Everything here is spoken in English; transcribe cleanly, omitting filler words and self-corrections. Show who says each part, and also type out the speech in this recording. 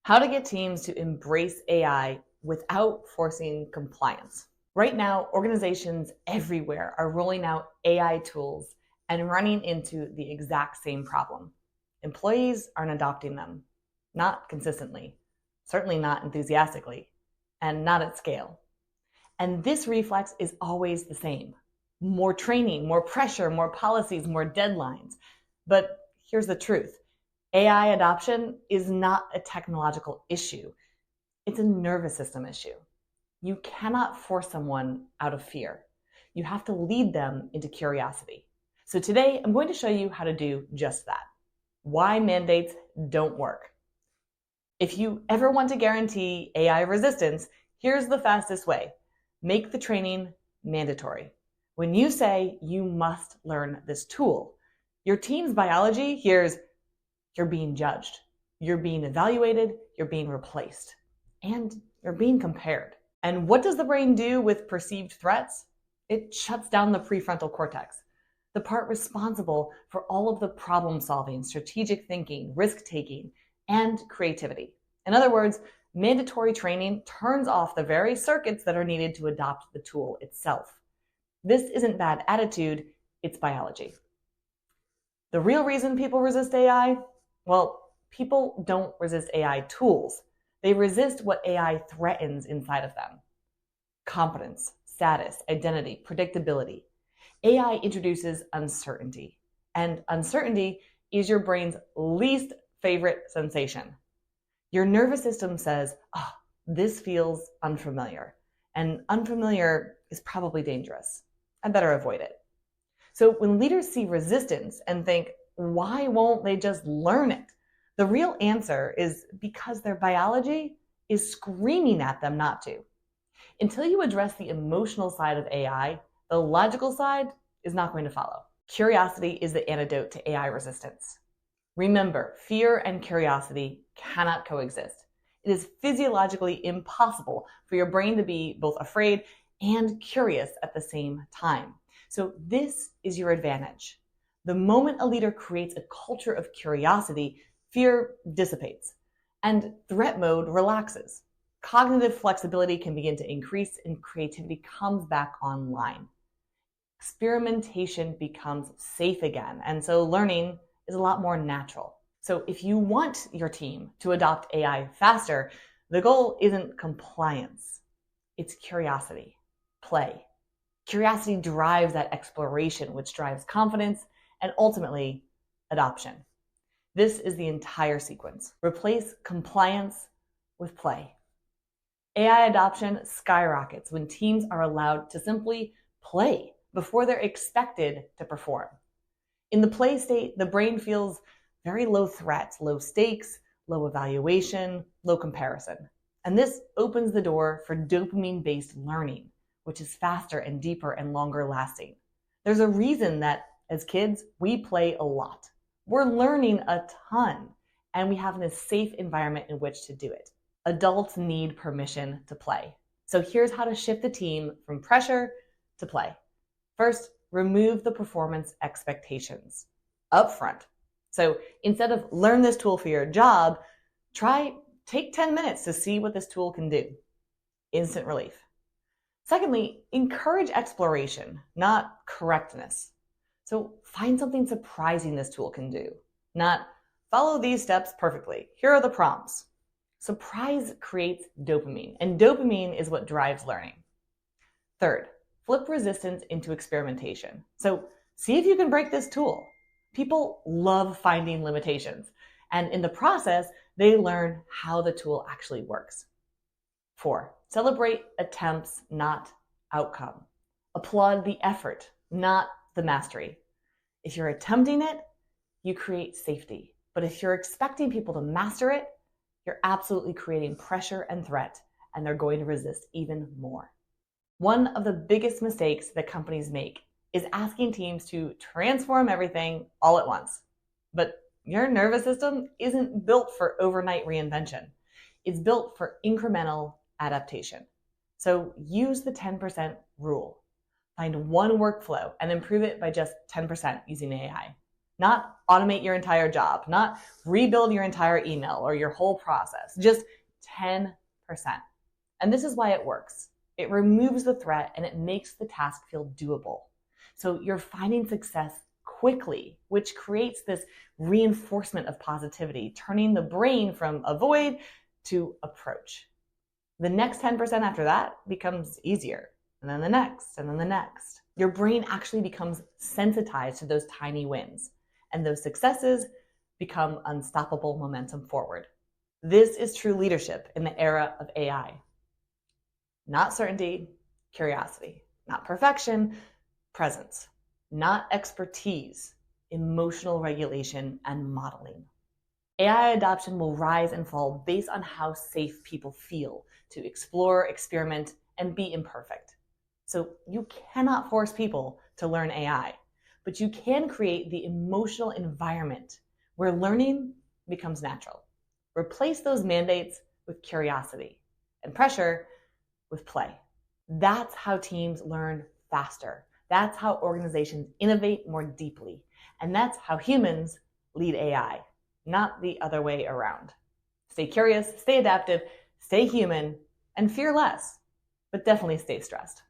Speaker 1: How to get teams to embrace AI without forcing compliance. Right now, organizations everywhere are rolling out AI tools and running into the exact same problem. Employees aren't adopting them, not consistently, certainly not enthusiastically, and not at scale. And this reflex is always the same. More training, more pressure, more policies, more deadlines. But here's the truth. AI adoption is not a technological issue. It's a nervous system issue. You cannot force someone out of fear. You have to lead them into curiosity. So today, I'm going to show you how to do just that. Why mandates don't work. If you ever want to guarantee AI resistance, here's the fastest way. Make the training mandatory. When you say you must learn this tool, your team's biology hears you're being judged, you're being evaluated, you're being replaced, and you're being compared. And what does the brain do with perceived threats? It shuts down the prefrontal cortex, the part responsible for all of the problem solving, strategic thinking, risk taking, and creativity. In other words, mandatory training turns off the very circuits that are needed to adopt the tool itself. This isn't bad attitude, it's biology. The real reason people resist AI? Well, people don't resist AI tools. They resist what AI threatens inside of them. Competence, status, identity, predictability. AI introduces uncertainty, and uncertainty is your brain's least favorite sensation. Your nervous system says, oh, this feels unfamiliar, and unfamiliar is probably dangerous. I better avoid it. So when leaders see resistance and think, why won't they just learn it? The real answer is because their biology is screaming at them not to. Until you address the emotional side of AI, the logical side is not going to follow. Curiosity is the antidote to AI resistance. Remember, fear and curiosity cannot coexist. It is physiologically impossible for your brain to be both afraid and curious at the same time. So this is your advantage. The moment a leader creates a culture of curiosity, fear dissipates and threat mode relaxes. Cognitive flexibility can begin to increase and creativity comes back online. Experimentation becomes safe again, and so learning is a lot more natural. So if you want your team to adopt AI faster, the goal isn't compliance, it's curiosity, play. Curiosity drives that exploration, which drives confidence and ultimately adoption. This is the entire sequence. Replace compliance with play. AI adoption skyrockets when teams are allowed to simply play before they're expected to perform. In the play state, the brain feels very low threat, low stakes, low evaluation, low comparison. And this opens the door for dopamine-based learning, which is faster and deeper and longer lasting. There's a reason that as kids, we play a lot. We're learning a ton, and we have a safe environment in which to do it. Adults need permission to play. So here's how to shift the team from pressure to play. First, remove the performance expectations up front. So instead of learn this tool for your job, take 10 minutes to see what this tool can do. Instant relief. Secondly, encourage exploration, not correctness. So find something surprising this tool can do, not follow these steps perfectly. Here are the prompts. Surprise creates dopamine, and dopamine is what drives learning. Third, flip resistance into experimentation. So see if you can break this tool. People love finding limitations, and in the process, they learn how the tool actually works. 4, celebrate attempts, not outcome. Applaud the effort, not the mastery. If you're attempting it, you create safety. But if you're expecting people to master it, you're absolutely creating pressure and threat, and they're going to resist even more. One of the biggest mistakes that companies make is asking teams to transform everything all at once. But your nervous system isn't built for overnight reinvention. It's built for incremental adaptation. So use the 10% rule. Find one workflow and improve it by just 10% using AI. Not automate your entire job, not rebuild your entire email or your whole process, just 10%. And this is why it works. It removes the threat and it makes the task feel doable. So you're finding success quickly, which creates this reinforcement of positivity, turning the brain from avoid to approach. The next 10% after that becomes easier, and then the next, and then the next. Your brain actually becomes sensitized to those tiny wins, and those successes become unstoppable momentum forward. This is true leadership in the era of AI. Not certainty, curiosity. Not perfection, presence. Not expertise, emotional regulation and modeling. AI adoption will rise and fall based on how safe people feel to explore, experiment, and be imperfect. So you cannot force people to learn AI, but you can create the emotional environment where learning becomes natural. Replace those mandates with curiosity and pressure with play. That's how teams learn faster. That's how organizations innovate more deeply. And that's how humans lead AI, not the other way around. Stay curious, stay adaptive, stay human, and fear less, but definitely stay stressed.